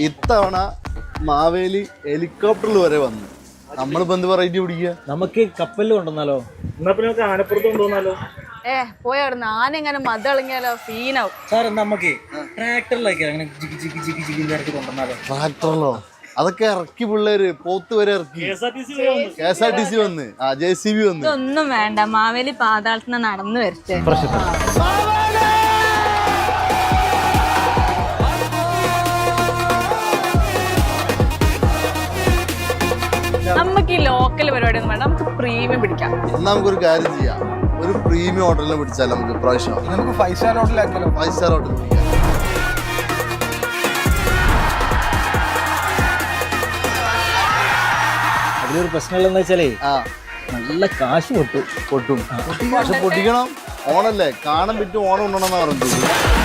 ഇത്തവണ മാവേലി ഹെലികോപ്റ്ററിൽ വരെ വന്നു. നമ്മളിപ്പോ എന്ത് വെറൈറ്റി പിടിക്കുക? നമുക്ക് കപ്പലിൽ കൊണ്ടുവന്നാലോ? എന്നാ പിന്നെ നമുക്ക് ആനപ്പുറത്ത് കൊണ്ടുവന്നാലോ? പോയായിരുന്നു ആന എങ്ങനെ മതളിങ്ങിയാലോ സീനാവും. സാർ നമുക്ക് ട്രാക്ടറിലേക്ക് അങ്ങനെ ജിഗി ജിഗി ജിഗി ജിഗി ഇറക്കി കൊണ്ടുവന്നാലോ? ട്രാക്ടറിലോ? അതൊക്കെ ഇറക്കി പിള്ളേര് പോത്ത് വരെ ഇറക്കി. KSRTC വന്ന് JCB വന്ന്. ഇതൊന്നും വേണ്ട, മാവേലി പാതാളത്തിന് നടന്നു വരട്ടെ. നമുക്ക് ഈ ലോക്കൽ പരിപാടി ഒന്നും വേണ്ട, നമുക്ക് പ്രീമിയം പിടിക്കാം. എന്നാ നമുക്കൊരു കാര്യം ചെയ്യാം, ഒരു പ്രീമിയം ഹോട്ടലിൽ പിടിച്ചാൽ നമുക്ക് ഇപ്രാവശ്യം നമുക്ക് 5 സ്റ്റാർ ഹോട്ടലാക്കിയാലോ? 5 സ്റ്റാർ ഹോട്ടൽ പിടിക്കാം. അതിലൊരു പ്രശ്നമുള്ളതെന്ന് വെച്ചാലേ നല്ല കാശ് പൊട്ടും. പക്ഷെ പൊട്ടിക്കണം. ഓണല്ലേ, കാണാൻ പറ്റും, ഓണം ഉണ്ടെന്നാ പറഞ്ഞത്.